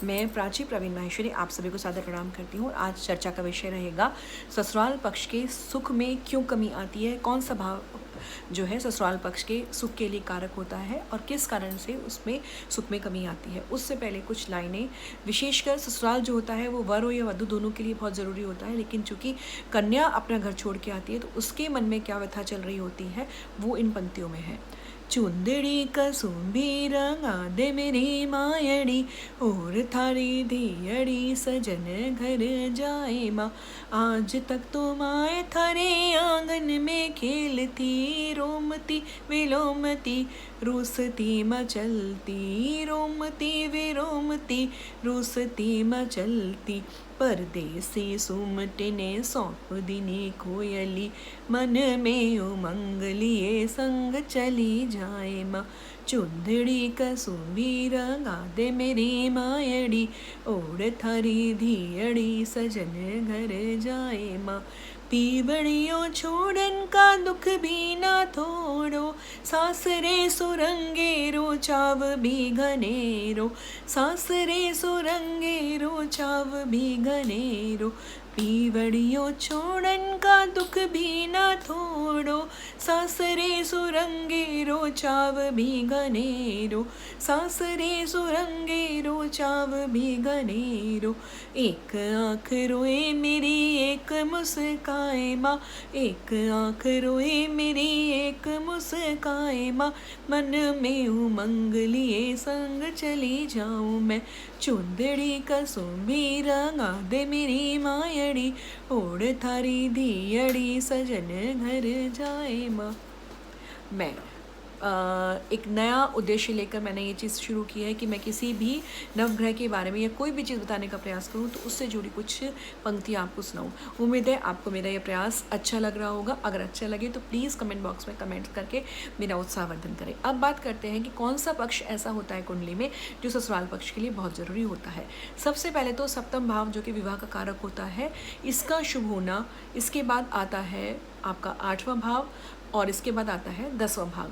मैं प्राची प्रवीण माहेश्वरी आप सभी को सादर प्रणाम करती हूँ। आज चर्चा का विषय रहेगा ससुराल पक्ष के सुख में क्यों कमी आती है, कौन सा भाव जो है ससुराल पक्ष के सुख के लिए कारक होता है और किस कारण से उसमें सुख में कमी आती है। उससे पहले कुछ लाइनें, विशेषकर ससुराल जो होता है वो वर हो या वधू दोनों के लिए बहुत ज़रूरी होता है, लेकिन चूंकि कन्या अपना घर छोड़ के आती है तो उसके मन में क्या व्यथा चल रही होती है वो इन पंक्तियों में है। चुंदड़ी कसुम्बी रंगा दे मेरी मायड़ी, और थारी धियड़ी सजन घर जाए माँ। आज तक तो माए थारे आंगन में खेलती, रोमती विलोमती रूसती मचलती, रोमती विरोमती रूसती मचलती। परदेसी सुमटने सौंप दिनी कोयली, मन में उमंग लिए संग चली जाए माँ। चुंदड़ी कसुम्बी रंगा दे मेरी मायड़ी, ओढ़ थारी धियड़ी सजन घर जाए माँ। पीवड़ियों छोड़न का दुख भी ना थोड़ो, सासरे सुरंगेरो चाव भी घनेरो, सासरे सुरंगेरो चाव भी घनेरो। पीवड़ियों छोड़न का दुख भी ना थोड़ो, सासरे सुरंगेरो चाव भी घनेरो, सासरे सुरंगेरो चाव भी घनेरो। एक आँख रोए मेरी एक मुस्काए माँ, एक आँख रोए मेरी एक मुस्काए माँ। मन में उमंग लिए संग चली जाऊँ मैं। चुंदड़ी कसुम्बी रंगा दे मेरी मायड़ी, ओढ़ थारी धियड़ी सजन घर जाए माँ। मैं एक नया उद्देश्य लेकर मैंने ये चीज़ शुरू की है कि मैं किसी भी नवग्रह के बारे में या कोई भी चीज़ बताने का प्रयास करूं तो उससे जुड़ी कुछ पंक्तियां आपको सुनाऊं। उम्मीद है आपको मेरा ये प्रयास अच्छा लग रहा होगा। अगर अच्छा लगे तो प्लीज़ कमेंट बॉक्स में कमेंट करके मेरा उत्साहवर्धन करें। अब बात करते हैं कि कौन सा पक्ष ऐसा होता है कुंडली में जो ससुराल पक्ष के लिए बहुत ज़रूरी होता है। सबसे पहले तो सप्तम भाव जो कि विवाह का कारक होता है, इसका शुभ होना। इसके बाद आता है आपका 8वां भाव और इसके बाद आता है 10वां भाव।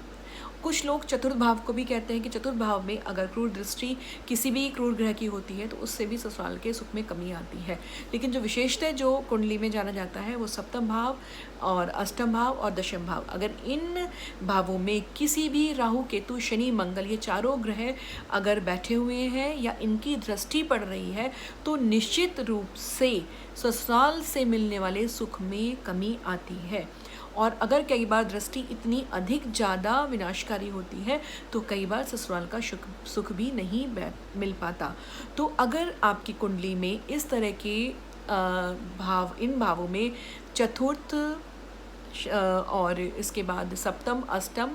कुछ लोग चतुर्थ भाव को भी कहते हैं कि चतुर्थ भाव में अगर क्रूर दृष्टि किसी भी क्रूर ग्रह की होती है तो उससे भी ससुराल के सुख में कमी आती है। लेकिन जो विशेषतः जो कुंडली में जाना जाता है वो सप्तम भाव और अष्टम भाव और दशम भाव। अगर इन भावों में किसी भी राहु केतु शनि मंगल ये चारों ग्रह अगर बैठे हुए हैं या इनकी दृष्टि पड़ रही है तो निश्चित रूप से ससुराल से मिलने वाले सुख में कमी आती है। और अगर कई बार दृष्टि इतनी अधिक ज़्यादा विनाशकारी होती है तो कई बार ससुराल का सुख भी नहीं मिल पाता। तो अगर आपकी कुंडली में इस तरह के भाव, इन भावों में चतुर्थ और इसके बाद सप्तम, अष्टम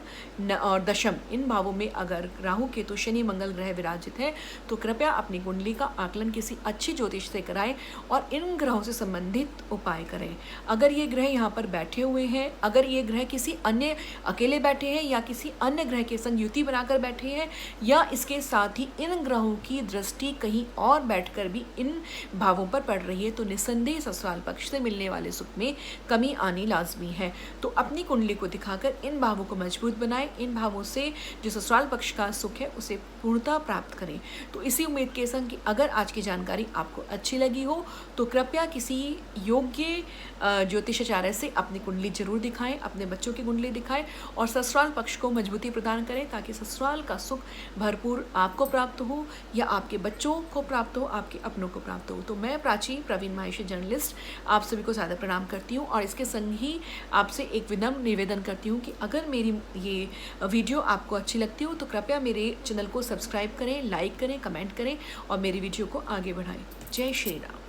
और दशम, इन भावों में अगर राहु केतु शनि मंगल ग्रह विराजित है तो कृपया अपनी कुंडली का आकलन किसी अच्छी ज्योतिष से कराएं और इन ग्रहों से संबंधित उपाय करें। अगर ये ग्रह यहाँ पर बैठे हुए हैं, अगर ये ग्रह किसी अन्य अकेले बैठे हैं या किसी अन्य ग्रह के संग युति बनाकर बैठे हैं या इसके साथ ही इन ग्रहों की दृष्टि कहीं और बैठकर भी इन भावों पर पड़ रही है तो निस्संदेह ससुराल पक्ष से मिलने वाले सुख में कमी आनी लाजमी है। तो अपनी कुंडली को दिखाकर इन भावों को मजबूत बनाएं, इन भावों से जो ससुराल पक्ष का सुख है उसे पूर्णता प्राप्त करें। तो इसी उम्मीद के संग कि अगर आज की जानकारी आपको अच्छी लगी हो तो कृपया किसी योग्य ज्योतिषाचार्य से अपनी कुंडली जरूर दिखाएं, अपने बच्चों की कुंडली दिखाएं और ससुराल पक्ष को मजबूती प्रदान करें ताकि ससुराल का सुख भरपूर आपको प्राप्त हो या आपके बच्चों को प्राप्त हो, आपके अपनों को प्राप्त हो। तो मैं प्राची प्रवीण माहेश्वरी जर्नलिस्ट आप सभी को सादर प्रणाम करती हूँ और इसके संग ही आपसे एक विनम्र निवेदन करती हूँ कि अगर मेरी ये वीडियो आपको अच्छी लगती हो तो कृपया मेरे चैनल को सब्सक्राइब करें, लाइक करें, कमेंट करें और मेरी वीडियो को आगे बढ़ाएं। जय श्री राम।